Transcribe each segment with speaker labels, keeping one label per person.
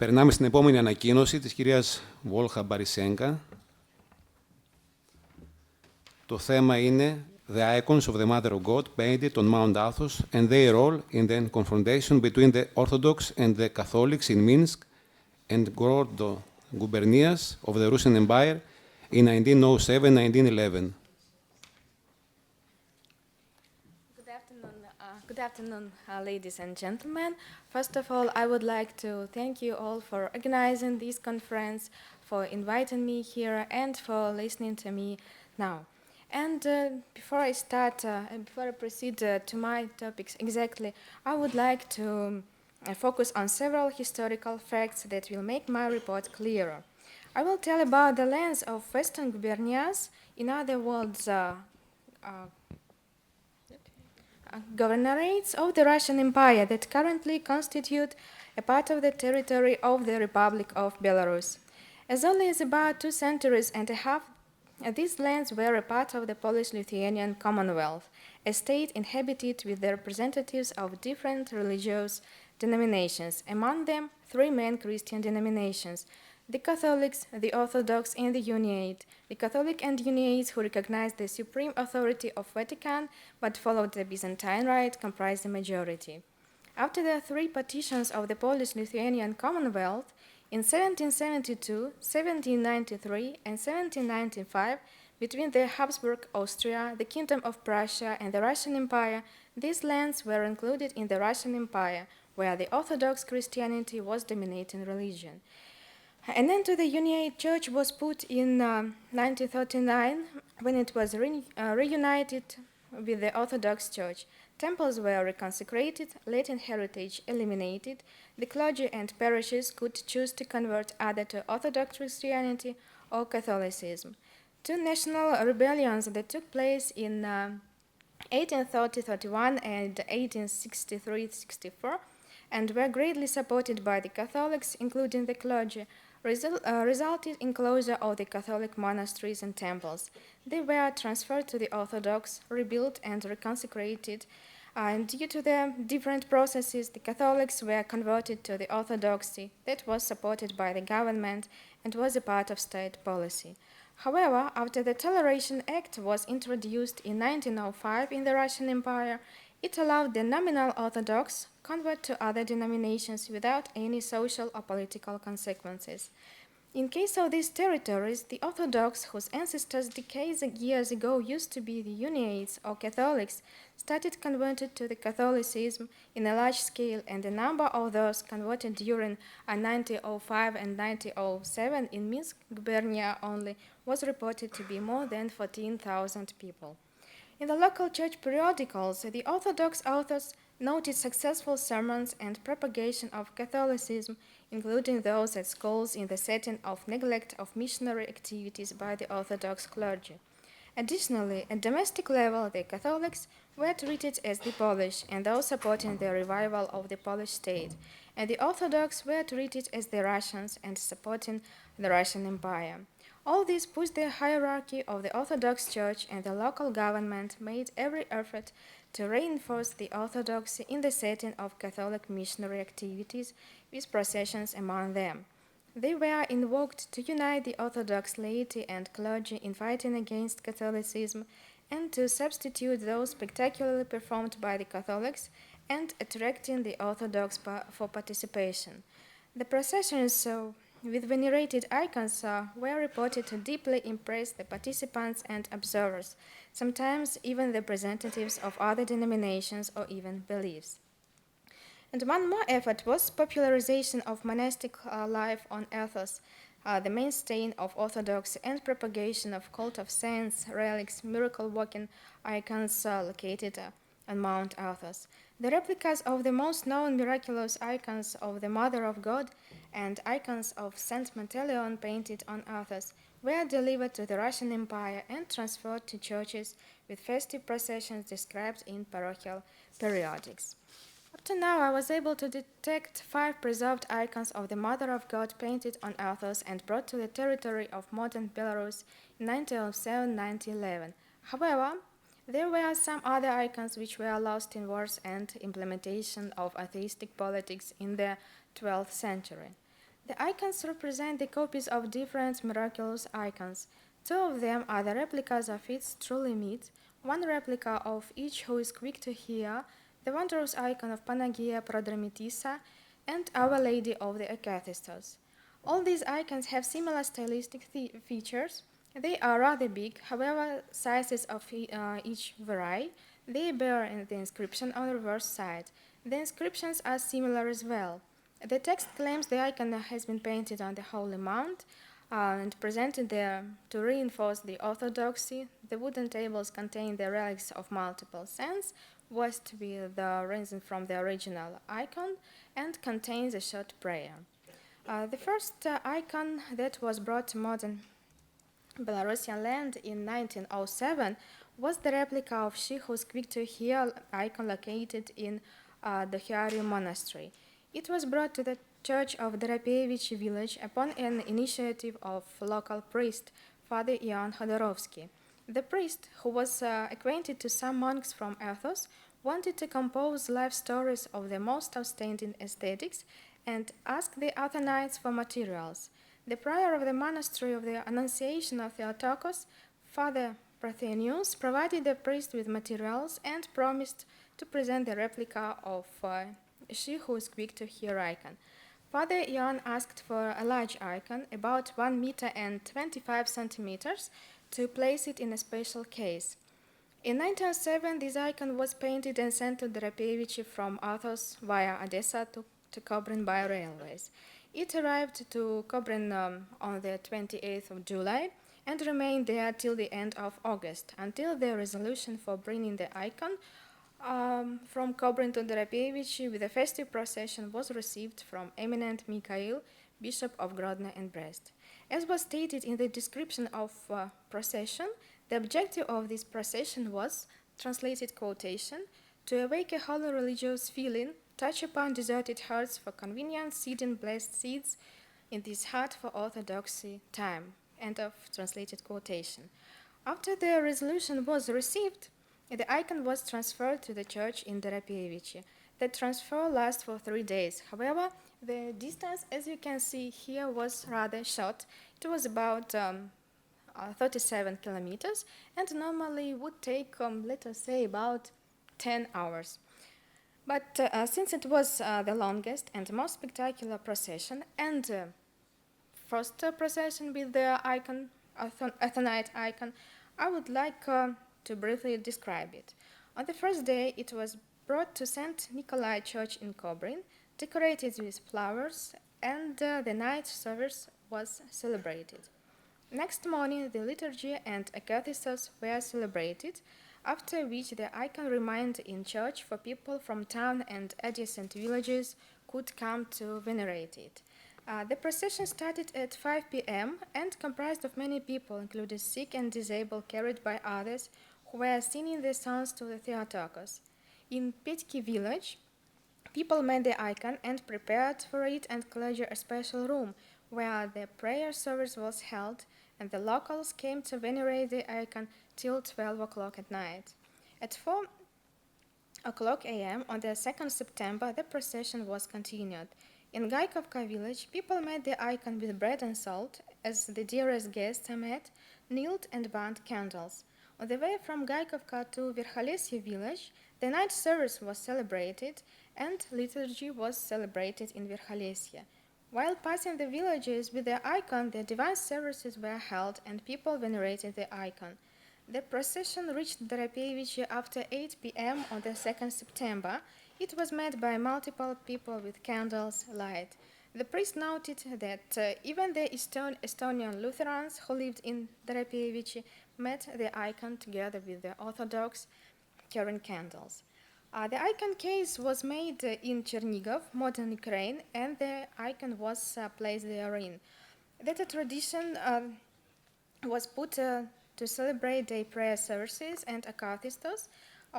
Speaker 1: Περνάμε στην επόμενη ανακοίνωση της κυρίας Volha Barysenka. Το θέμα είναι The icons of the Mother of God painted on Mount Athos and their role in the confrontation between the Orthodox and the Catholics in Minsk and Grodno Gubernias of the Russian Empire in 1907-1911.
Speaker 2: Good afternoon, ladies and gentlemen. First of all, I would like to thank you all for organizing this conference, for inviting me here, and for listening to me now. And before I start, before I proceed to my topics exactly, I would like to focus on several historical facts that will make my report clearer. I will tell about the lands of Western Gubernias, in other words, governorates of the Russian Empire that currently constitute a part of the territory of the Republic of Belarus. As early as about 2 centuries and a half, these lands were a part of the Polish-Lithuanian Commonwealth, a state inhabited with the representatives of different religious denominations, among them 3 main Christian denominations: the Catholics, the Orthodox, and the Uniate. The Catholic and Uniates, who recognized the supreme authority of Vatican but followed the Byzantine Rite, comprised the majority. After the 3 partitions of the Polish-Lithuanian Commonwealth, in 1772, 1793, and 1795, between the Habsburg Austria, the Kingdom of Prussia, and the Russian Empire, these lands were included in the Russian Empire, where the Orthodox Christianity was dominating religion. An end to the Uniate Church was put in 1939 when it was reunited with the Orthodox Church. Temples were reconsecrated, Latin heritage eliminated, the clergy and parishes could choose to convert either to Orthodox Christianity or Catholicism. 2 national rebellions that took place in 1830-31 and 1863-64 and were greatly supported by the Catholics, including the clergy, resulted in closure of the Catholic monasteries and temples. They were transferred to the Orthodox, rebuilt and reconsecrated, and due to the different processes, the Catholics were converted to the Orthodoxy that was supported by the government and was a part of state policy. However, after the Toleration Act was introduced in 1905 in the Russian Empire, it allowed the nominal Orthodox convert to other denominations without any social or political consequences. In case of these territories, the Orthodox, whose ancestors decades and years ago used to be the Uniates or Catholics, started converted to the Catholicism in a large scale, and the number of those converted during 1905 and 1907 in Minsk Gubernia only was reported to be more than 14,000 people. In the local church periodicals, the Orthodox authors noted successful sermons and propagation of Catholicism, including those at schools in the setting of neglect of missionary activities by the Orthodox clergy. Additionally, at domestic level, the Catholics were treated as the Polish and those supporting the revival of the Polish state, and the Orthodox were treated as the Russians and supporting the Russian Empire. All this pushed the hierarchy of the Orthodox Church, and the local government made every effort to reinforce the orthodoxy in the setting of Catholic missionary activities, with processions among them. They were invoked to unite the Orthodox laity and clergy in fighting against Catholicism and to substitute those spectacularly performed by the Catholics and attracting the Orthodox for participation. The processions with venerated icons were reported to deeply impress the participants and observers, sometimes even the representatives of other denominations or even beliefs. And one more effort was popularization of monastic life on Athos, the mainstay of Orthodoxy, and propagation of cult of saints, relics, miracle-working icons located on Mount Athos. The replicas of the most known miraculous icons of the Mother of God and icons of Saint Monteleon painted on Athos were delivered to the Russian Empire and transferred to churches with festive processions described in parochial periodics. Up to now, I was able to detect 5 preserved icons of the Mother of God painted on Athos and brought to the territory of modern Belarus in 1907-1911. However, there were some other icons which were lost in wars and implementation of atheistic politics in the 12th century. The icons represent the copies of different miraculous icons. Two of them are the replicas of its truly meet, one replica of each who is quick to hear, the wondrous icon of Panagia Prodromitissa, and Our Lady of the Akathystos. All these icons have similar stylistic features. They are rather big, however, sizes of each vary. They bear the inscription on the reverse side. The inscriptions are similar as well. The text claims the icon has been painted on the Holy Mount and presented there to reinforce the orthodoxy. The wooden tables contain the relics of multiple saints, was to be the reason from the original icon, and contains a short prayer. The first icon that was brought to modern Belarusian land in 1907 was the replica of She Who's Quick to Hear icon located in the Hyarium Monastery. It was brought to the church of Drapeevich village upon an initiative of local priest, Father Ion Khodorovsky. The priest, who was acquainted to some monks from Athos, wanted to compose life stories of the most outstanding aesthetics and asked the Athenites for materials. The prior of the monastery of the Annunciation of Theotokos, Father Parthenius, provided the priest with materials and promised to present the replica of She Who is Quick to Hear icon. Father Ion asked for a large icon, about 1 meter and 25 centimeters, to place it in a special case. In 1907, this icon was painted and sent to Drapeevich from Athos via Odessa to Kobrin by railways. It arrived to Kobrin on the 28th of July and remained there till the end of August, until the resolution for bringing the icon from Kobrin to Drapeevich with a festive procession was received from eminent Mikhail, Bishop of Grodno and Brest. As was stated in the description of procession, the objective of this procession was, translated quotation, to awake a holy religious feeling, touch upon deserted hearts for convenience, seeding blessed seeds in this heart for orthodoxy time. End of translated quotation. After the resolution was received, the icon was transferred to the church in Drapeevich. The transfer lasted for 3 days. However, the distance, as you can see here, was rather short. It was about 37 kilometers, and normally would take, let us say, about 10 hours. But since it was the longest and most spectacular procession, and first procession with the icon, Athonite icon, I would like to briefly describe it. On the first day, it was brought to St. Nikolai Church in Kobrin, decorated with flowers, and the night service was celebrated. Next morning, the liturgy and Akathystos were celebrated, after which the icon remained in church for people from town and adjacent villages could come to venerate it. The procession started at 5 p.m. and comprised of many people, including sick and disabled, carried by others who were singing the songs to the Theotokos. In Petki village, people made the icon and prepared for it and clergy a special room where the prayer service was held, and the locals came to venerate the icon till 12 o'clock at night. At 4 o'clock a.m. on the 2nd September, the procession was continued. In Gaikovka village, people made the icon with bread and salt, as the dearest guests met, knelt and burned candles. On the way from Gaikovka to Verkhalesye village, the night service was celebrated, and liturgy was celebrated in Verkhalesye. While passing the villages with the icon, the divine services were held, and people venerated the icon. The procession reached Drapeevich after 8 p.m. on the 2nd September. It was met by multiple people with candles light. The priest noted that even the Estonian Lutherans who lived in Drapeevich met the icon together with the Orthodox carrying candles. The icon case was made in Chernigov, modern Ukraine, and the icon was placed therein. That tradition was put to celebrate day prayer services and Akathystos,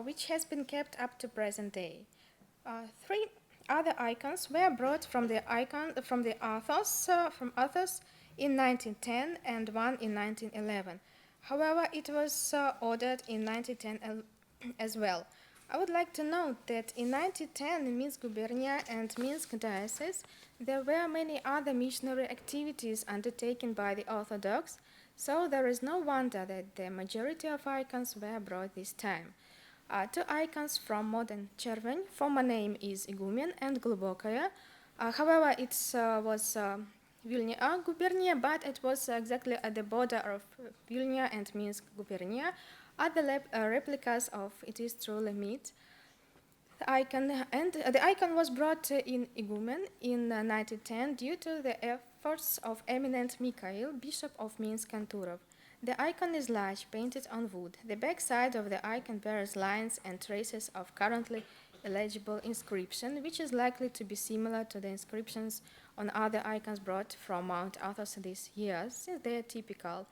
Speaker 2: which has been kept up to present day. 3 other icons were brought from Athos in 1910 and one in 1911. However, it was ordered in 1910 as well. I would like to note that in 1910, Minsk Gubernia and Minsk Diocese There were many other missionary activities undertaken by the Orthodox, so there is no wonder that the majority of icons were brought this time. Two icons from modern Cherven, former name is Igumen and Glubokaya. However, it was Vilnia Gubernia, but it was exactly at the border of Vilnia and Minsk Gubernia. Other replicas of it is truly meet. The icon was brought in Igumen in 1910 due to the efforts of eminent Mikhail, Bishop of Minsk and Turov. The icon is large, painted on wood. The back side of the icon bears lines and traces of currently illegible inscription, which is likely to be similar to the inscriptions on other icons brought from Mount Athos this year, since they are typical.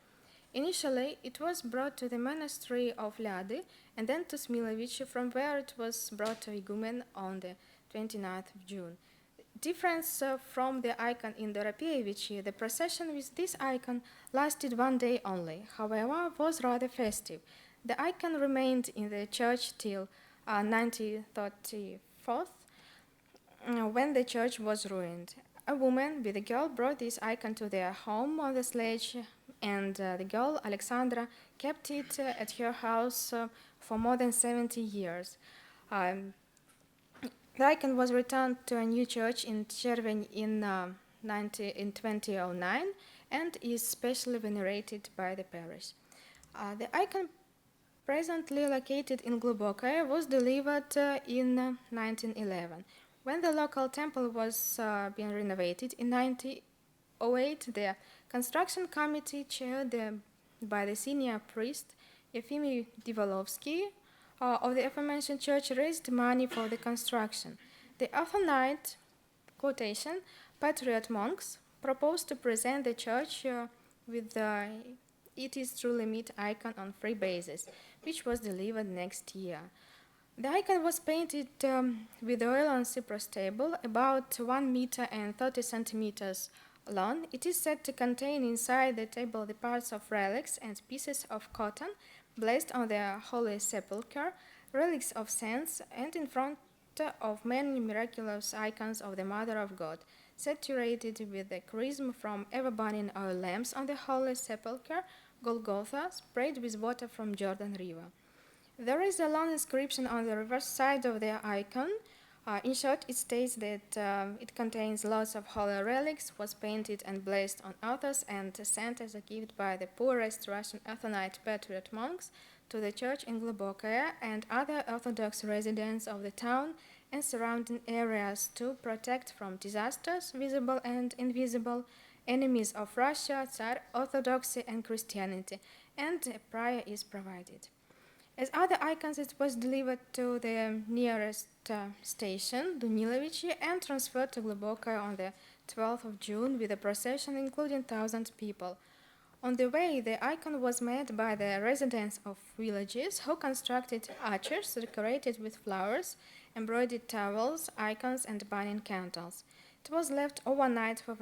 Speaker 2: Initially, it was brought to the monastery of Lyady and then to Smilovich, from where it was brought to Igumen on the 29th of June. Difference from the icon in the Doropeevich, the procession with this icon lasted one day only, however, was rather festive. The icon remained in the church till 1934, when the church was ruined. A woman with a girl brought this icon to their home on the sledge, and the girl, Alexandra, kept it at her house for more than 70 years. The icon was returned to a new church in Cherven in 2009 and is specially venerated by the parish. The icon, presently located in Glubokaya, was delivered in 1911. When the local temple was being renovated in 1908, the construction committee chaired by the senior priest Yefim Divolovsky of the aforementioned church raised money for the construction. The Athonite, quotation, patriot monks proposed to present the church with the It Is Truly Meet icon on free basis, which was delivered next year. The icon was painted with oil on cypress table, about 1 meter and 30 centimeters long. It is said to contain inside the table the parts of relics and pieces of cotton blazed on the Holy Sepulchre, relics of saints, and in front of many miraculous icons of the Mother of God, saturated with the chrism from ever-burning oil lamps on the Holy Sepulchre, Golgotha, sprayed with water from Jordan River. There is a long inscription on the reverse side of the icon. In short, it states that it contains lots of holy relics, was painted and blazed on altars, and sent as a gift by the poorest Russian Athonite patriot monks to the church in Glubokaya and other Orthodox residents of the town and surrounding areas to protect from disasters, visible and invisible, enemies of Russia, Tsar, Orthodoxy, and Christianity, and a prayer is provided. As other icons, it was delivered to the nearest station, Dunilovich, and transferred to Glubokaya on the 12th of June with a procession including 1,000 people. On the way, the icon was met by the residents of villages who constructed arches decorated with flowers, embroidered towels, icons, and burning candles. It was left overnight for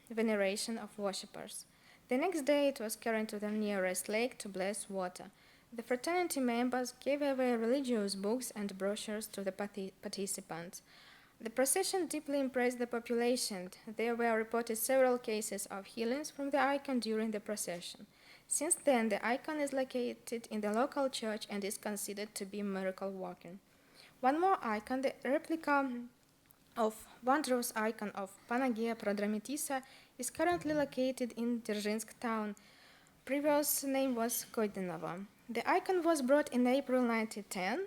Speaker 2: veneration of worshippers. The next day, it was carried to the nearest lake to bless water. The fraternity members gave away religious books and brochures to the participants. The procession deeply impressed the population. There were reported several cases of healings from the icon during the procession. Since then, the icon is located in the local church and is considered to be miracle working. One more icon, the replica of wondrous icon of Panagia Prodromitisa, is currently located in Dzerzhinsk town. Previous name was Koydinova. The icon was brought in April 1910.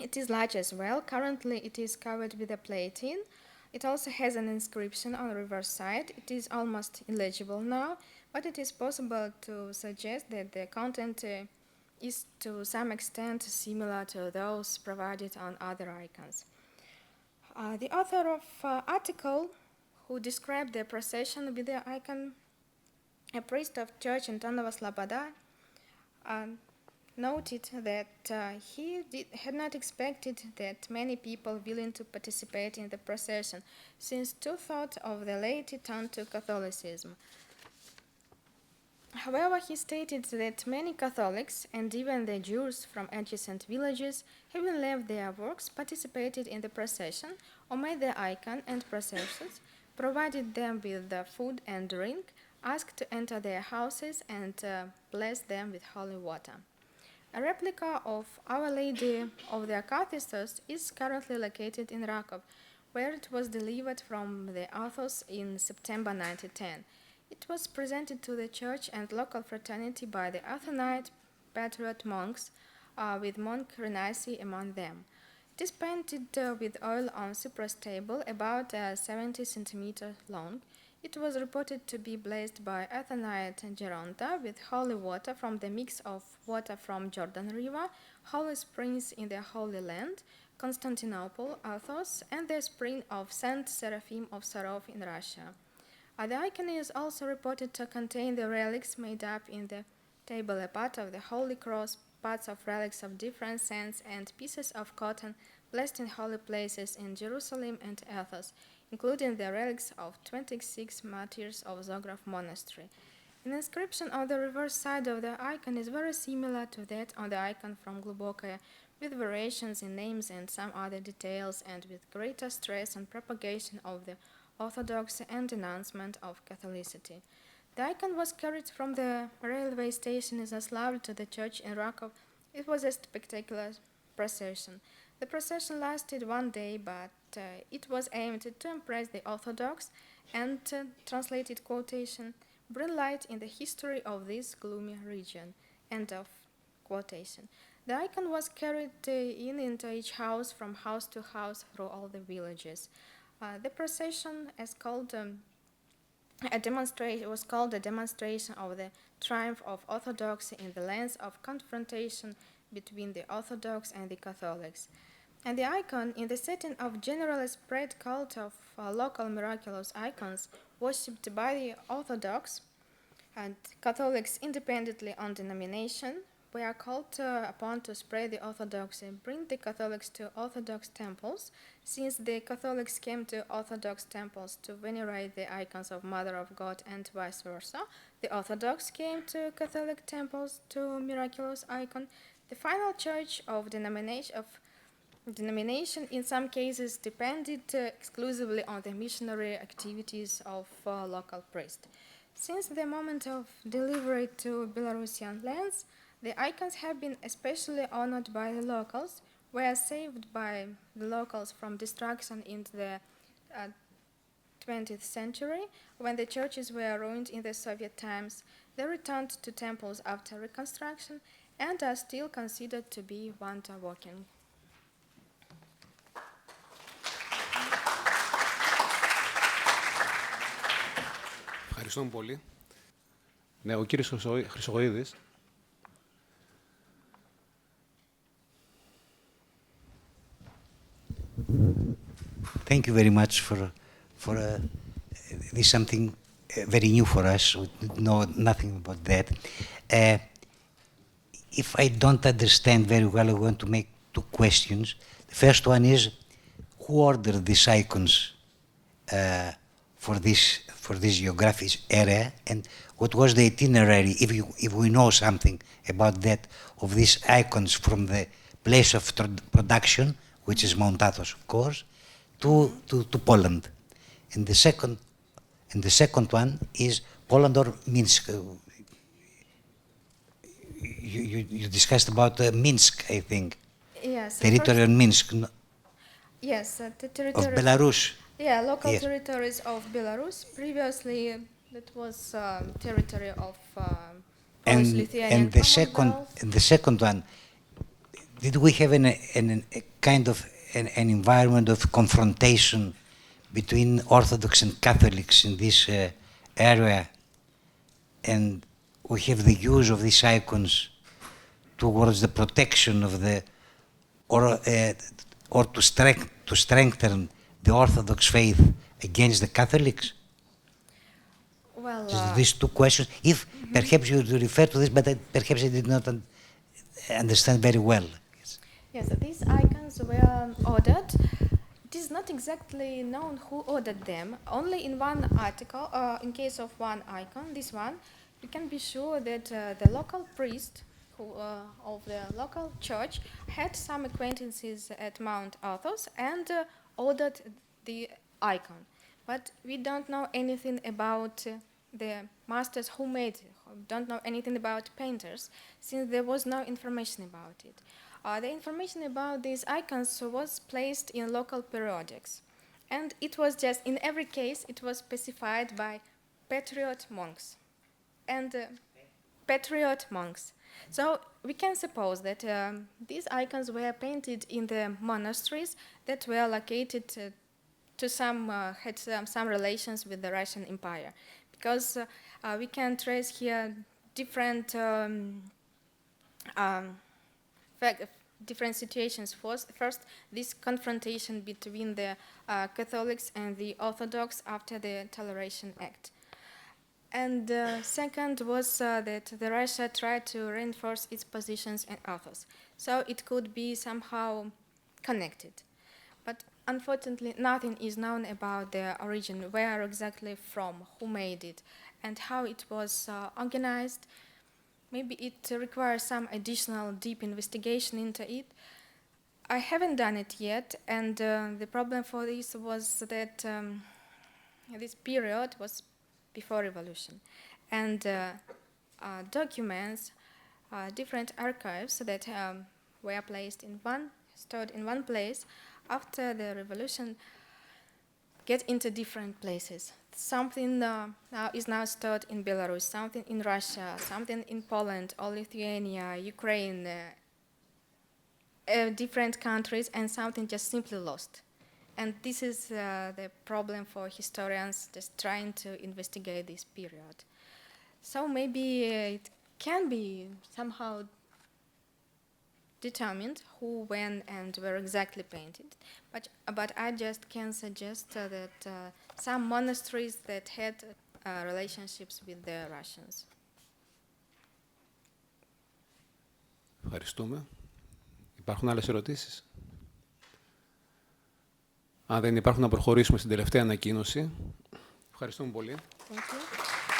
Speaker 2: It is large as well. Currently, it is covered with a plating. It also has an inscription on the reverse side. It is almost illegible now, but it is possible to suggest that the content is to some extent similar to those provided on other icons. The author of article who described the procession with the icon, a priest of church in Tonova Sloboda, noted that he had not expected that many people willing to participate in the procession, since two-thirds of the laity turned to Catholicism. However, he stated that many Catholics, and even the Jews from adjacent villages, having left their works, participated in the procession, omit the icon and processions, provided them with the food and drink, asked to enter their houses, and blessed them with holy water. A replica of Our Lady of the Acathystos is currently located in Rakov, where it was delivered from the Athos in September 1910. It was presented to the church and local fraternity by the Athonite patriot monks, with monk Renasi among them. It is painted with oil on cypress table, about 70 centimeters long. It was reported to be blessed by Athonite Geronta with holy water from the mix of water from Jordan River, holy springs in the Holy Land, Constantinople, Athos, and the spring of Saint Seraphim of Sarov in Russia. The icon is also reported to contain the relics made up in the table, a part of the Holy Cross, parts of relics of different saints, and pieces of cotton blessed in holy places in Jerusalem and Athos, including the relics of 26 martyrs of Zograf Monastery. An inscription on the reverse side of the icon is very similar to that on the icon from Glubokaya, with variations in names and some other details, and with greater stress on propagation of the orthodoxy and denouncement of Catholicity. The icon was carried from the railway station in Zaslavl to the church in Rakov. It was a spectacular procession. The procession lasted one day, but it was aimed to impress the Orthodox and, translated quotation, bring light in the history of this gloomy region. End of quotation. The icon was carried in into each house, from house to house, through all the villages. The procession was called a demonstration of the triumph of orthodoxy in the lens of confrontation between the Orthodox and the Catholics. And the icon, in the setting of generally spread cult of local miraculous icons worshipped by the Orthodox and Catholics independently on denomination, we are called upon to spread the Orthodoxy, bring the Catholics to Orthodox temples. Since the Catholics came to Orthodox temples to venerate the icons of Mother of God and vice versa, the Orthodox came to Catholic temples to miraculous icon. The final church of denomination in some cases depended exclusively on the missionary activities of local priests. Since the moment of delivery to Belarusian lands, the icons have been especially honored by the locals, were saved by the locals from destruction in the 20th century, when the churches were ruined in the Soviet times. They returned to temples after reconstruction and are still considered to be wonder working.
Speaker 1: Ευχαριστούμε πολύ. Ναι, ο κύριος Χρυσογοίδης.
Speaker 3: Thank you very much for this is something very new for us. We know nothing about that. If I don't understand very well, I want to make two questions. The first one is, who ordered these icons for this geographic area, and what was the itinerary, if we know something about that, of these icons from the place of production, which is Mount Athos, of course, to Poland. And the second one is Poland or Minsk. You discussed about Minsk, I think.
Speaker 2: Yes.
Speaker 3: Territory of Minsk.
Speaker 2: Yes, the territory
Speaker 3: of Belarus.
Speaker 2: Yeah, local
Speaker 3: Yes.
Speaker 2: territories of Belarus. Previously, that was territory of Polish-Lithuanian
Speaker 3: And the second one, did we have a kind of an environment of confrontation between Orthodox and Catholics in this area, and we have the use of these icons towards the protection of the, or to strengthen the Orthodox faith against the Catholics?
Speaker 2: Well,
Speaker 3: These two questions. If perhaps you refer to this, but perhaps I did not understand very well.
Speaker 2: yes, these icons were ordered. It is not exactly known who ordered them. Only in one article, in case of one icon, this one, we can be sure that the local priest of the local church had some acquaintances at Mount Athos and ordered the icon. But we don't know anything about the masters who made it. We don't know anything about painters, since there was no information about it. The information about these icons was placed in local periodics. And it was just, in every case, it was specified by patriot monks. And patriot monks. So we can suppose that these icons were painted in the monasteries that were located to had some relations with the Russian Empire. Because we can trace here different different situations. First, this confrontation between the Catholics and the Orthodox after the Toleration Act. And second was that the Russia tried to reinforce its positions in Athos. So it could be somehow connected. But unfortunately, nothing is known about the origin, where exactly from, who made it, and how it was organized. Maybe it requires some additional deep investigation into it. I haven't done it yet, and the problem for this was that this period was before revolution, and documents, different archives that were stored in one place after the revolution get into different places. Something is now stored in Belarus, something in Russia, something in Poland or Lithuania, Ukraine, different countries, and something just simply lost. And this is the problem for historians just trying to investigate this period. So maybe it can be somehow determined who, when, and where exactly painted. But I just can suggest that some monasteries that had relationships with the Russians.
Speaker 1: Ευχαριστούμε. Υπάρχουν άλλες ερωτήσεις? Αν δεν υπάρχουν, να προχωρήσουμε στην τελευταία ανακοίνωση. Ευχαριστούμε πολύ.
Speaker 2: Thank you.